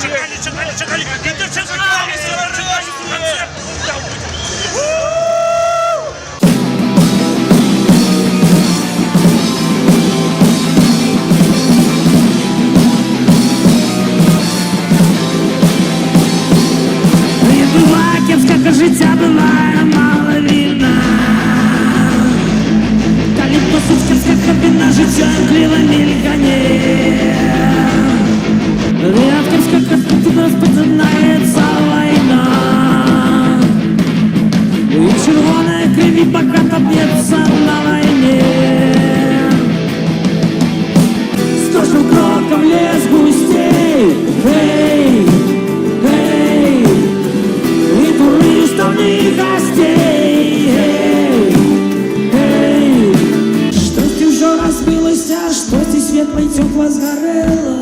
Чекали! И дочекались! Кепська життя буває маловільна. Та ліпо сучківська кабіна життя кліва мількає. Рядківська картина розпочинається війна. І червоне криві богато б'ється на війні. З кожним кроком лес густей. Гей, гей. И туристов не гостей. Эй, эй. Что ты уже разбилось, а что ты светло и тепло сгорело?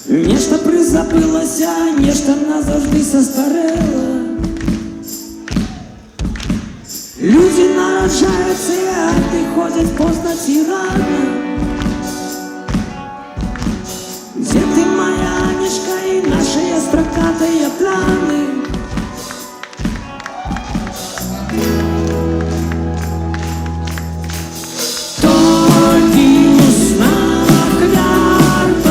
Нечто призабылось, а нечто назавжди состарело. Люди народжаются, а приходят поздно и рано. Где ты, моя Анечка, и наши строкатые планы? Только знак вертается,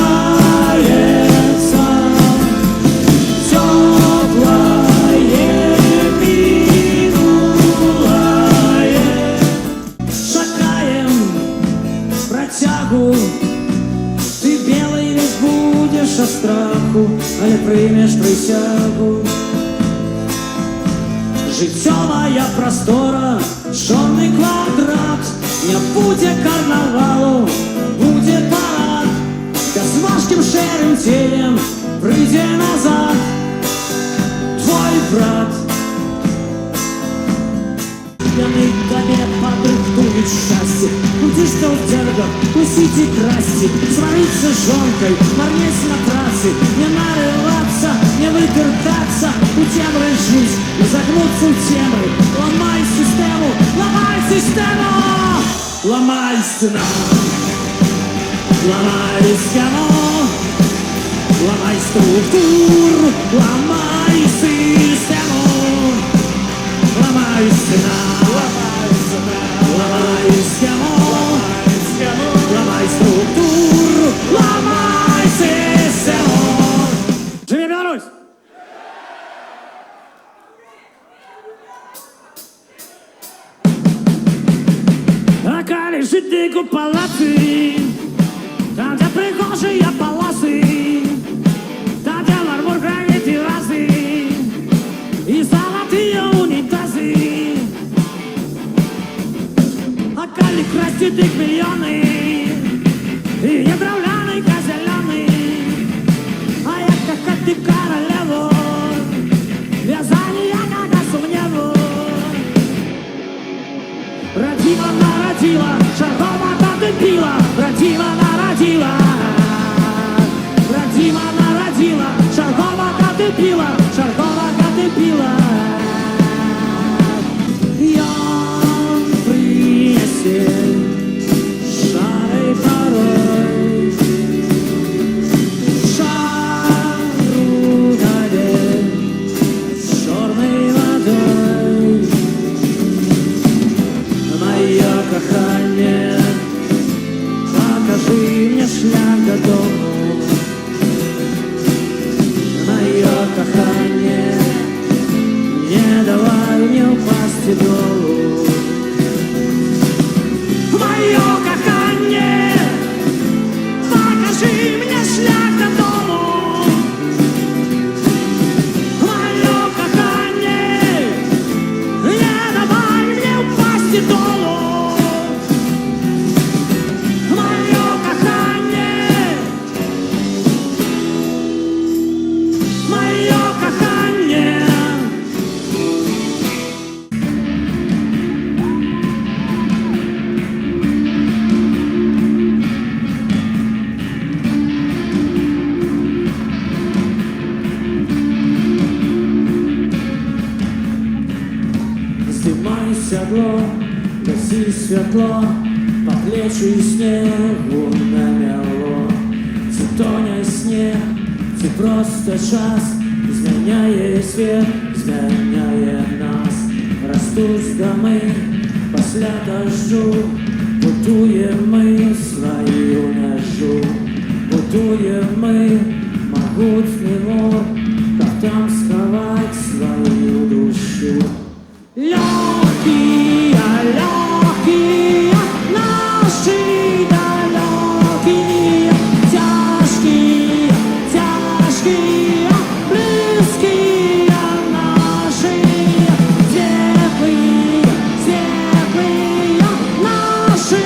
теплое минулое. Шагаем протягу. Ты белый весь будешь от страху, але приймеш присягу. Життєва простора, чорний квадрат. Не буде карнавалу, буде парад. Да з важким шерим тілем прийде назад твой брат. Пьяный тебе подрыхтует счастье. Будешь что в дергах, тусить и красить, свариться с жонкой, морнеть на праце. Не нарываться, не выкрутаться, у темры жить, не загнуться у темры. Ломай систему, ломай систему, ломай стену, ломай схему, ломай структуру, ломай систему, ломай стену. Ломай схему, ломай структуру, ломай систему. Живи Беларусь! Така лежить дику палати, там, где прихожие полосы, там, где мармур гранит террасы и золотые унитазы. А калик растет их миллионы, и я дровляный, козеленый. А я как ты королеву, вязали я как сумневу. Родила, народила, шагова дотопила. Родила, народила, родила, народила, шагова дотопила, шагова дотопила. Шарой порой, шару далее с черной водой. Мое кохание, покажи мне шлях до дому. Мое кохание, не давай мне упасть и долу. Мое кохание, покажи мне шлях до дому. Мое кохание, не давай мне упасть и долу. Мое кохание, мое кохание. Снимай седло, гаси світло, по плечі снегу намело. Це сне, ці просто час змяняє світ, змяняє нас. Растуть доми після дождю, будуємо ми свою межу, будуємо ми могутній мор, как там сховать свою душу. Легкие, легкие, наши далекие, тяжкие, тяжкие, близкие наши, светлые, светлые, наши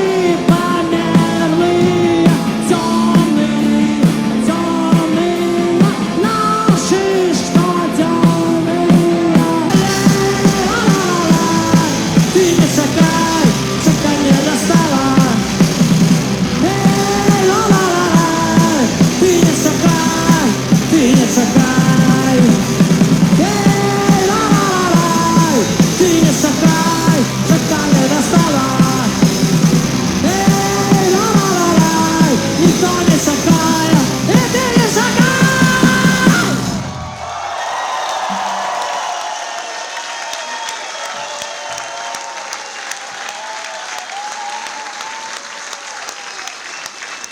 померлые, темные, темные, наши, что темные. Ты не шагай, шагай не достала. Эй, ла-ла-ла-ла, ты не шагай, ты не шагай. Эй, ла-ла-ла-ла, ты не шагай, шагай не достала. Эй, ла-ла-ла-ла, никто не шагает, и ты не шагай.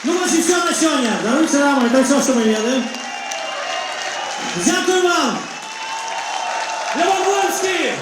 Ну, ось і все на сьогодні. Даруйте нам, це все, що ми їли. Дякую вам! Левон Луцький!